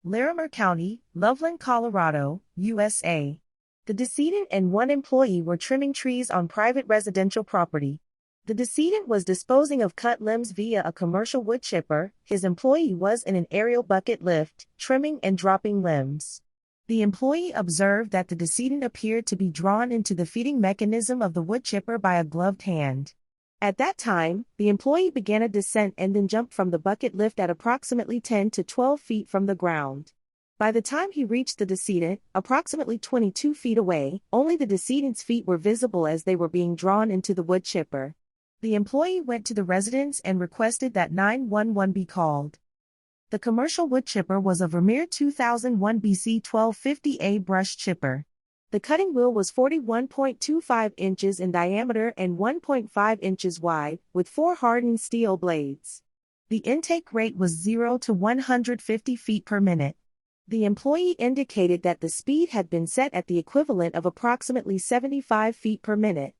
Larimer County, Loveland, Colorado, USA. The decedent and one employee were trimming trees on private residential property. The decedent was disposing of cut limbs via a commercial wood chipper. His employee was in an aerial bucket lift, trimming and dropping limbs. The employee observed that the decedent appeared to be drawn into the feeding mechanism of the wood chipper by a gloved hand. At that time, the employee began a descent and then jumped from the bucket lift at approximately 10 to 12 feet from the ground. By the time he reached the decedent, approximately 22 feet away, only the decedent's feet were visible as they were being drawn into the wood chipper. The employee went to the residence and requested that 911 be called. The commercial wood chipper was a Vermeer 2001 BC 1250A brush chipper. The cutting wheel was 41.25 inches in diameter and 1.5 inches wide, with 4 hardened steel blades. The intake rate was 0 to 150 feet per minute. The employee indicated that the speed had been set at the equivalent of approximately 75 feet per minute.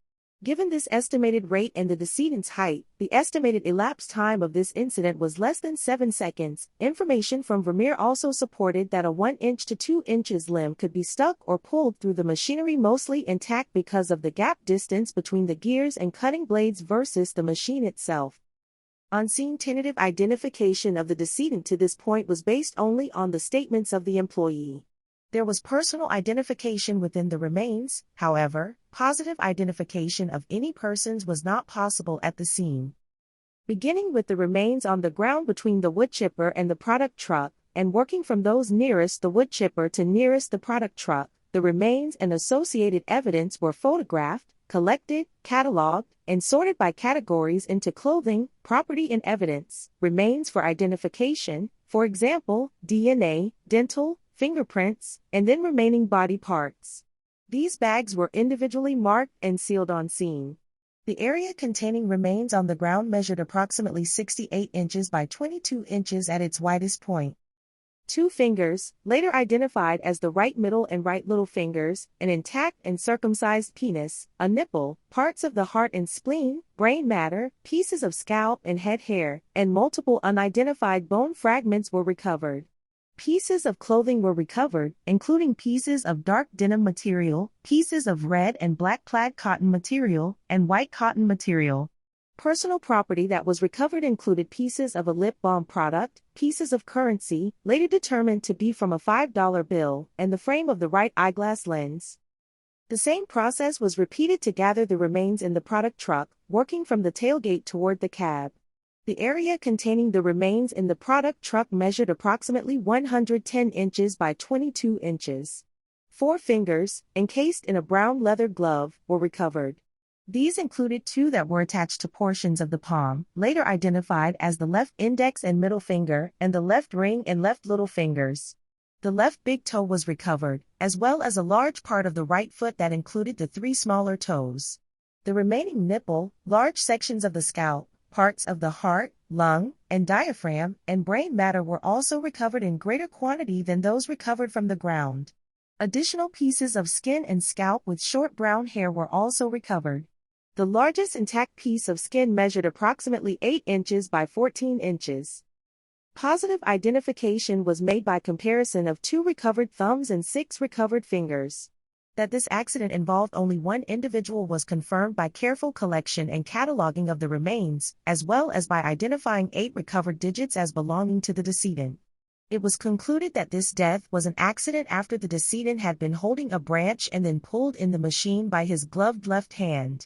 Given this estimated rate and the decedent's height, the estimated elapsed time of this incident was less than 7 seconds. Information from Vermeer also supported that a 1 inch to 2 inches limb could be stuck or pulled through the machinery mostly intact because of the gap distance between the gears and cutting blades versus the machine itself. On-scene tentative identification of the decedent to this point was based only on the statements of the employee. There was personal identification within the remains, however, positive identification of any persons was not possible at the scene. Beginning with the remains on the ground between the wood chipper and the product truck, and working from those nearest the wood chipper to nearest the product truck, the remains and associated evidence were photographed, collected, cataloged, and sorted by categories into clothing, property and evidence, remains for identification, for example, DNA, dental, fingerprints, and then remaining body parts. These bags were individually marked and sealed on scene. The area containing remains on the ground measured approximately 68 inches by 22 inches at its widest point. 2 fingers, later identified as the right middle and right little fingers, an intact and circumcised penis, a nipple, parts of the heart and spleen, brain matter, pieces of scalp and head hair, and multiple unidentified bone fragments were recovered. Pieces of clothing were recovered, including pieces of dark denim material, pieces of red and black plaid cotton material, and white cotton material. Personal property that was recovered included pieces of a lip balm product, pieces of currency, later determined to be from a $5 bill, and the frame of the right eyeglass lens. The same process was repeated to gather the remains in the product truck, working from the tailgate toward the cab. The area containing the remains in the product truck measured approximately 110 inches by 22 inches. 4 fingers, encased in a brown leather glove, were recovered. These included 2 that were attached to portions of the palm, later identified as the left index and middle finger, and the left ring and left little fingers. The left big toe was recovered, as well as a large part of the right foot that included the 3 smaller toes. The remaining nipple, large sections of the scalp, parts of the heart, lung, and diaphragm, and brain matter were also recovered in greater quantity than those recovered from the ground. Additional pieces of skin and scalp with short brown hair were also recovered. The largest intact piece of skin measured approximately 8 inches by 14 inches. Positive identification was made by comparison of 2 recovered thumbs and 6 recovered fingers. That this accident involved only one individual was confirmed by careful collection and cataloging of the remains, as well as by identifying 8 recovered digits as belonging to the decedent. It was concluded that this death was an accident after the decedent had been holding a branch and then pulled in the machine by his gloved left hand.